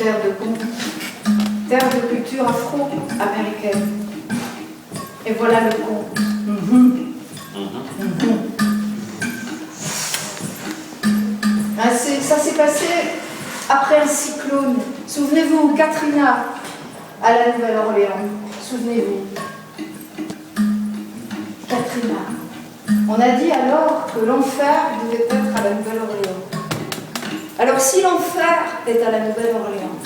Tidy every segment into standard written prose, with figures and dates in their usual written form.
terre de contes, terre de culture afro-américaine. Et voilà le conte. Ça s'est passé après un cyclone. Souvenez-vous, Katrina à la Nouvelle-Orléans. Souvenez-vous. Katrina. On a dit alors que l'enfer devait être à la Nouvelle-Orléans. Alors si l'enfer est à la Nouvelle-Orléans,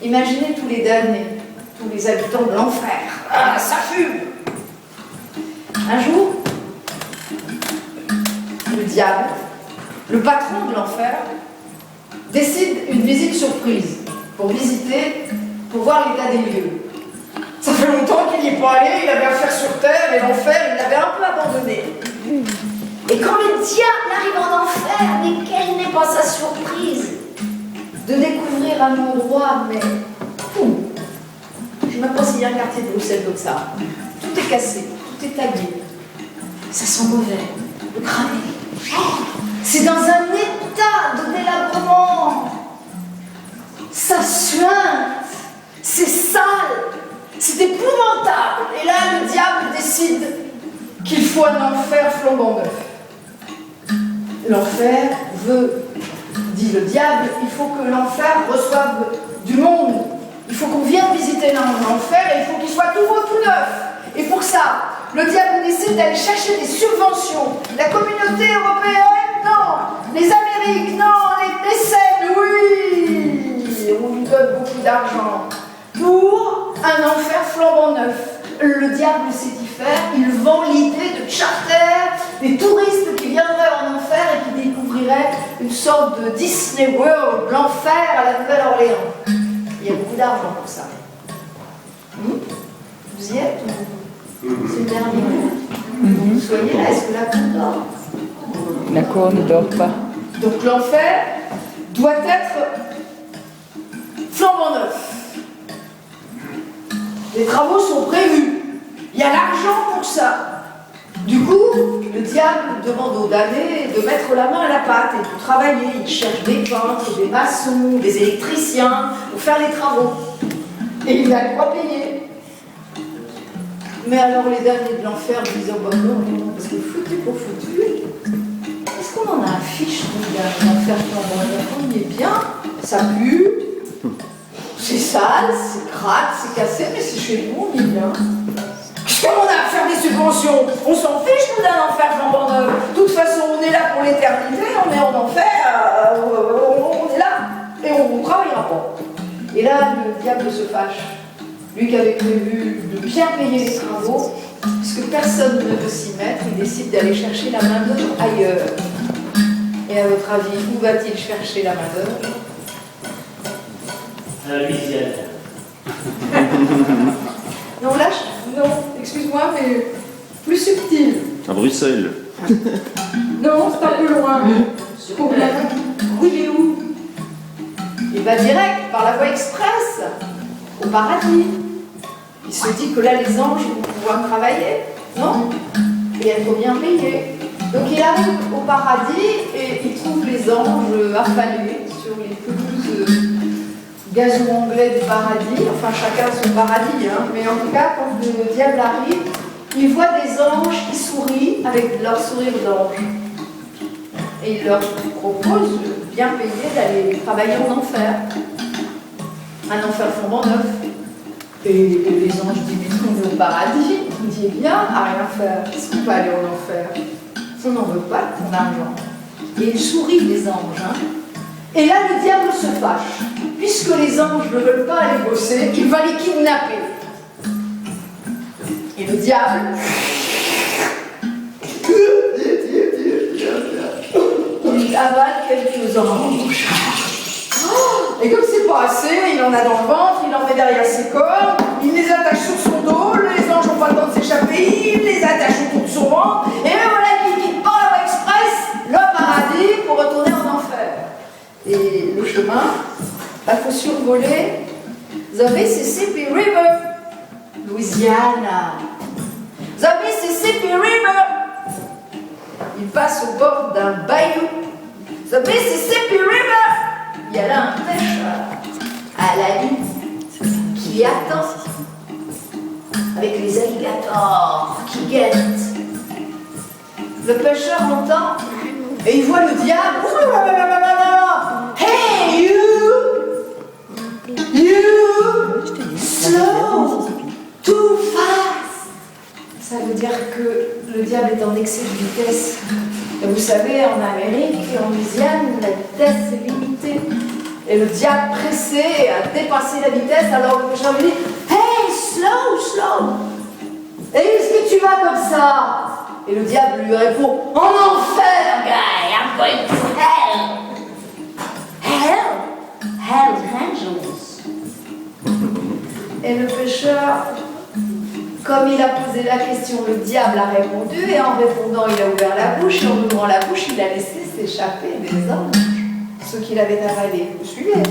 imaginez tous les damnés, tous les habitants de l'enfer. Ah, ça fume! Un jour, le diable, le patron de l'enfer, décide une visite surprise pour voir l'état des lieux. Ça fait longtemps qu'il n'y est pas allé, il avait affaire sur terre et l'enfer, il l'avait un peu abandonné. Et quand le diable arrive en enfer, mais quelle n'est pas sa surprise de découvrir un endroit, mais je ne sais même pas s'il y a un quartier de Bruxelles comme ça. Tout est cassé, tout est tagué. Ça sent mauvais, le cramé. C'est dans un état de délabrement. Ça suinte, c'est sale, c'est épouvantable. Et là, le diable décide qu'il faut un enfer flambant neuf. L'enfer veut, dit le diable, il faut que l'enfer reçoive du monde. Il faut qu'on vienne visiter l'enfer et il faut qu'il soit tout beau, tout neuf. Et pour ça, le diable décide d'aller chercher des subventions. La communauté européenne, non. Les Amériques, non. Les mécènes, oui. On lui donne beaucoup d'argent pour un enfer flambant neuf. Le diable sait y faire. Il vend l'idée de charter des touristes qui viendraient en enfer et qui découvriraient une sorte de Disney World, l'enfer à la Nouvelle-Orléans. Il y a beaucoup d'argent pour ça. Vous y êtes ou... C'est le dernier. Vous soyez là, est-ce que la cour dort? La cour ne dort pas. Donc l'enfer doit être flambant neuf. Les travaux sont prévus. Il y a l'argent pour ça. Du coup, le diable demande aux damnés de mettre la main à la pâte et de travailler. Il cherche des peintres, des maçons, des électriciens pour faire les travaux. Et il a quoi payer. Mais alors les damnés de l'enfer disent oh, bah non, parce que foutu pour foutu. Est-ce qu'on en a un fiche de l'enfer flambant neuf? On y est bien, ça pue, c'est sale, c'est crade, c'est cassé, mais c'est chez nous, on y est bien. Qu'est-ce qu'on a à faire des subventions? On s'en fiche nous d'un enfer flambant neuf. De toute façon, on est là pour l'éternité, on est en enfer, on est là, et on ne travaillera pas. Et là, le diable se fâche. Lui qui avait prévu de bien payer les travaux, puisque personne ne veut s'y mettre, il décide d'aller chercher la main-d'œuvre ailleurs. Et à votre avis, où va-t-il chercher la main-d'œuvre? À la Louisiane. Non, là, non, excuse-moi, mais plus subtil. À Bruxelles. Non, c'est un peu loin. Où il est où? Il va direct, par la voie express, au paradis. Il se dit que là, les anges vont pouvoir travailler, non? Et être bien payés. Donc il arrive au paradis et il trouve les anges affalés sur les pelouses gazon anglais du paradis. Enfin, chacun son paradis, hein. Mais en tout cas, quand le diable arrive, il voit des anges qui sourient avec leur sourire d'ange. Et il leur propose, bien payé, d'aller travailler en enfer. Un enfer flambant neuf. Et les anges disent, mais on est au paradis, on dit bien, à rien faire, qu'est-ce qu'on va aller en enfer? On n'en veut pas de ton argent. Et ils sourient les anges. Hein. Et là, le diable se fâche. Puisque les anges ne veulent pas aller bosser, il va les kidnapper. Et le diable, il avale quelques anges. Et comme c'est pas assez, il en a dans le ventre, il en met derrière ses cordes, il les attache sur son dos, les anges n'ont pas le temps de s'échapper, il les attache autour de son ventre, et voilà qu'il quitte par la voie express le paradis pour retourner en enfer. Et le chemin, il faut survoler the Mississippi River, Louisiana. The Mississippi River. Il passe au bord d'un bayou. The Mississippi River. il y a là un pêcheur à la ligne qui attend avec les alligators qui guettent. Le pêcheur entend et il voit le diable. Hey you, slow, too fast. Ça veut dire que le diable est en excès de vitesse. Et vous savez, en Amérique et en Louisiane, la vitesse est limitée. Et le diable pressé a dépassé la vitesse, alors le pêcheur lui dit hey, slow, slow. Et est-ce que tu vas comme ça? Et le diable lui répond en enfer, guy, I'm going to hell. Hell? Hell's Angels. Et le pêcheur, comme il a posé la question, le diable a répondu, et en répondant, il a ouvert la bouche, et en ouvrant la bouche, il a laissé s'échapper des anges, ceux qu'il avait avalés. Vous suivez?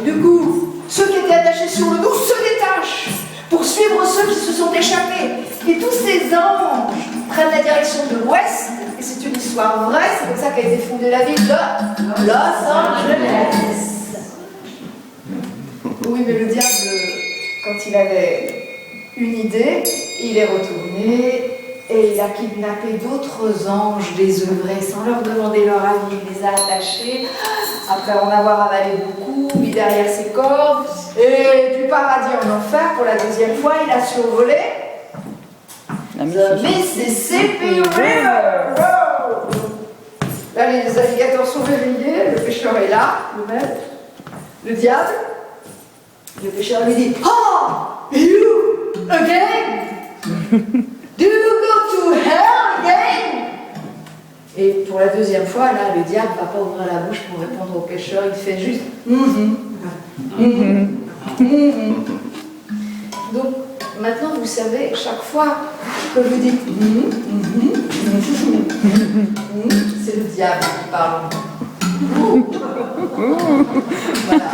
Du coup, ceux qui étaient attachés sur le dos se détachent pour suivre ceux qui se sont échappés. Et tous ces anges prennent la direction de l'ouest, et c'est une histoire vraie, c'est comme ça qu'a été fondée la ville de Los Angeles. Oui, mais le diable, quand il avait une idée, il est retourné et il a kidnappé d'autres anges désœuvrés sans leur demander leur avis. Il les a attachés, après en avoir avalé beaucoup, mis derrière ses cordes, et du paradis en enfer, pour la deuxième fois, il a survolé the Mississippi River. Là, les alligators sont réveillés, le pêcheur est là, le maître, le diable. Le pêcheur lui dit oh, you again? Do you go to hell again? Et pour la deuxième fois, là, le diable ne va pas ouvrir la bouche pour répondre au pêcheur, il fait juste Donc, maintenant, vous savez, chaque fois que vous dites c'est le diable qui parle. Voilà.